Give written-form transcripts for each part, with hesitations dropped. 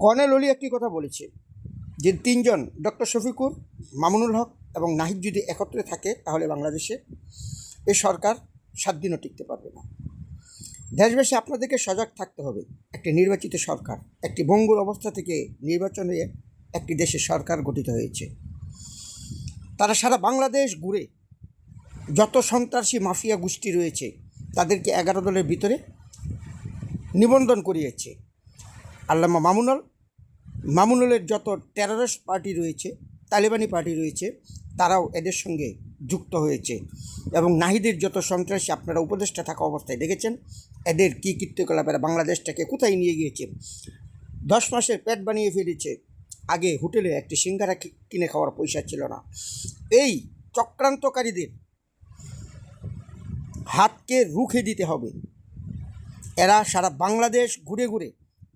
Colonel অলি একটি কথা বলেছে যে তিনজন ডক্টর শফিকুর, মামুনুল হক এবং নাহিদ যদি একত্রে থাকে তাহলে বাংলাদেশে এই সরকার 7 দিনও টিকতে পারবে না। দেশবাসী আপনাদেরকে সজাগ থাকতে হবে। একটি নির্বাচিত সরকার, একটি ভঙ্গুর অবস্থা থেকে নির্বাচন হয়ে একটি দেশের সরকার গঠিত হয়েছে। তারা সারা বাংলাদেশ ঘুরে যত সন্ত্রাসী মাফিয়া গোষ্ঠী রয়েছে তাদেরকে 11 দলের ভিতরে নিবন্ধন করিয়েছে। আল্লামা মামুনুলের যত টেররিস্ট পার্টি রয়েছে, তালেবানি পার্টি রয়েছে, তারাও এদের সঙ্গে যুক্ত হয়েছে। এবং নাহিদের যত সন্ত্রাসী আপনারা উপদেষ্টা থাকা অবস্থায় দেখেছেন, এদের কী কীর্তিকলাপেরা বাংলাদেশটাকে কোথায় নিয়ে গিয়েছে। 10 মাসের পেট বানিয়ে ফেলেছে। আগে হোটেলে একটি সিঙ্গারা কিনে খাওয়ার পয়সা ছিল না। এই চক্রান্তকারীদের হাতকে রুখে দিতে হবে। এরা সারা বাংলাদেশ ঘুরে ঘুরে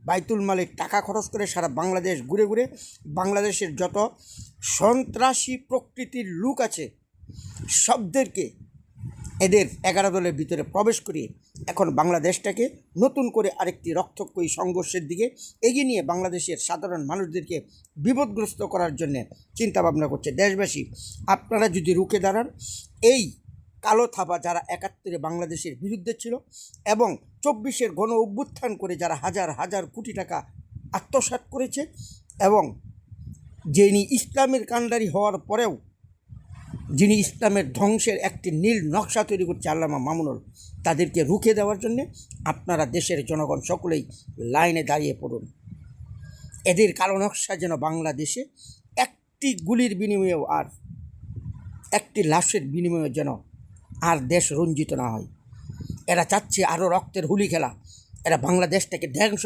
বাইতুল মালের টাকা খরচ করে সারা বাংলাদেশ ঘুরে ঘুরে বাংলাদেশের যত সন্ত্রাসী প্রকৃতির লোক আছে সবদেরকে এদের 11 দলের ভিতরে প্রবেশ করিয়ে এখন বাংলাদেশটাকে নতুন করে আরেকটি রক্তক্ষয়ী সংঘর্ষের দিকে এগিয়ে নিয়ে বাংলাদেশের সাধারণ মানুষদেরকে বিপদগ্রস্ত করার জন্য চিন্তাভাবনা করছে। দেশবাসী আপনারা যদি রুখে দাঁড়ান, এই কালো থাবা যারা 71-এ বাংলাদেশের বিরুদ্ধে ছিল এবং 24-এর গণ অভ্যুত্থান করে যারা হাজার হাজার কোটি টাকা আত্মসাৎ করেছে এবং যিনি ইসলামের কাণ্ডারি হওয়ার পরেও যিনি ইসলামের ধ্বংসের একটি নীল নকশা তৈরি করছে আল্লামা মামুনুল, তাদেরকে রুখে দেওয়ার জন্যে আপনারা দেশের জনগণ সকলেই লাইনে দাঁড়িয়ে পড়ুন। এদের কালো নকশা যেন বাংলাদেশে একটি গুলির বিনিময়েও আর একটি লাশের বিনিময়ে যেন আর দেশ রঞ্জিত না হয়। এরা চাচ্ছে আরও রক্তের হুলি খেলা। এরা বাংলাদেশটাকে ধ্বংস